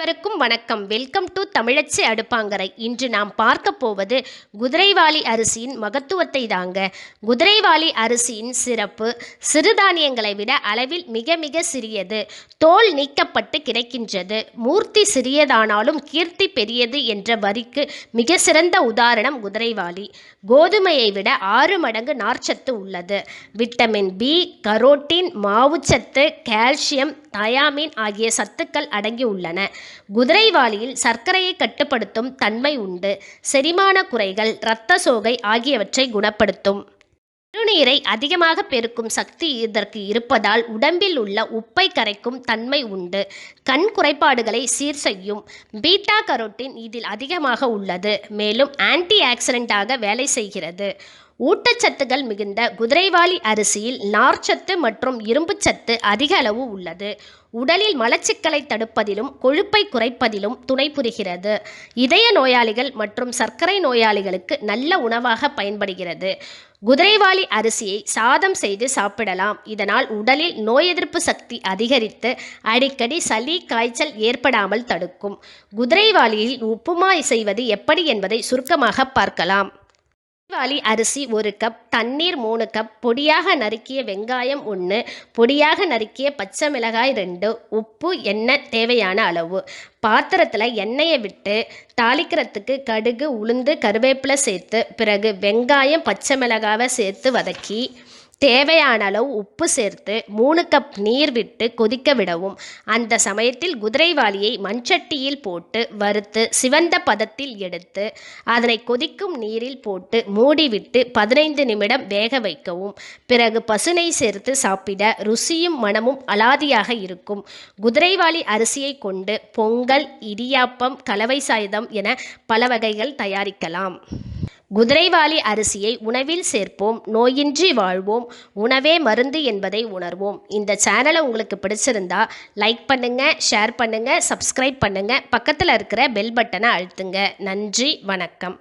அனைவருக்கும் வணக்கம். Welcome to தமிழச்சி அடுப்பாங்கரை. இன்று நாம் பார்க்க போவது குதிரைவாலி அரிசியின் மகத்துவத்தை தாங்க. குதிரைவாலி அரிசியின் சிறப்பு சிறுதானியங்களை விட அளவில் மிக மிக சிறியது. தோல் நீக்கப்பட்டு கிடைக்கின்றது. மூர்த்தி சிறியதானாலும் கீர்த்தி பெரியது என்ற வரிக்கு மிக சிறந்த உதாரணம் குதிரைவாலி. கோதுமையை விட 6 மடங்கு நார்ச்சத்து உள்ளது. விட்டமின் பி, கரோட்டின், மாவுச்சத்து, கால்சியம், தயாமின் ஆகிய சத்துக்கள் அடங்கியுள்ளன. குதிரைவாலியில் சர்க்கரையை கட்டுப்படுத்தும் தன்மை உண்டு. செரிமான குறைகள், இரத்த சோகை ஆகியவற்றை குணப்படுத்தும். சிறுநீரை அதிகமாக பெருக்கும் சக்தி இதற்கு இருப்பதால் உடம்பில் உள்ள உப்பை கரைக்கும் தன்மை உண்டு. கண் குறைபாடுகளை சீர் செய்யும். பீட்டா கரோட்டின் இதில் அதிகமாக உள்ளது. மேலும் ஆன்டி ஆக்சிடென்டாக வேலை செய்கிறது. ஊட்டச்சத்துகள் மிகுந்த குதிரைவாலி அரிசியில் நார்ச்சத்து மற்றும் இரும்புச்சத்து அதிக அளவு உள்ளது. உடலில் மலச்சிக்கலை தடுப்பதிலும் கொழுப்பை குறைப்பதிலும் துணை புரிகிறது. இதய நோயாளிகள் மற்றும் சர்க்கரை நோயாளிகளுக்கு நல்ல உணவாக பயன்படுகிறது. குதிரைவாலி அரிசியை சாதம் செய்து சாப்பிடலாம். இதனால் உடலில் நோய் எதிர்ப்பு சக்தி அதிகரித்து அடிக்கடி சளி, காய்ச்சல் ஏற்படாமல் தடுக்கும். குதிரைவாலியில் உப்புமா செய்வது எப்படி என்பதை சுருக்கமாக பார்க்கலாம். குதிரைவாலி அரிசி 1 கப், தண்ணீர் 3 கப், பொடியாக நறுக்கிய வெங்காயம் 1, பொடியாக நறுக்கிய பச்சை மிளகாய் 2, உப்பு, எண்ணெய் தேவையான அளவு. பாத்திரத்தில் எண்ணெயை விட்டு தாளிக்கிறதுக்கு கடுகு, உளுந்து, கருவேப்பிலை சேர்த்து பிறகு வெங்காயம், பச்சை மிளகாவை சேர்த்து வதக்கி தேவையான அளவு உப்பு சேர்த்து 3 கப் நீர் விட்டு கொதிக்க விடவும். அந்த சமயத்தில் குதிரைவாலியை மண்சட்டியில் போட்டு வறுத்து சிவந்த பதத்தில் எடுத்து அதனை கொதிக்கும் நீரில் போட்டு மூடிவிட்டு 15 நிமிடம் வேக வைக்கவும். பிறகு பசுநெய் சேர்த்து சாப்பிட ருசியும் மணமும் அலாதியாக இருக்கும். குதிரைவாலி அரிசியை கொண்டு பொங்கல், இடியாப்பம், கலவை சாதம் என பல வகைகள் தயாரிக்கலாம். குதிரைவாலி அரிசியை உணவில் சேர்ப்போம், நோயின்றி வாழ்வோம். உணவே மருந்து என்பதை உணர்வோம். இந்த சேனலை உங்களுக்கு பிடிச்சிருந்தா லைக் பண்ணுங்க, ஷேர் பண்ணுங்க, சப்ஸ்கிரைப் பண்ணுங்க, பக்கத்தில் இருக்கிற பெல் பட்டனை அழுத்துங்க. நன்றி, வணக்கம்.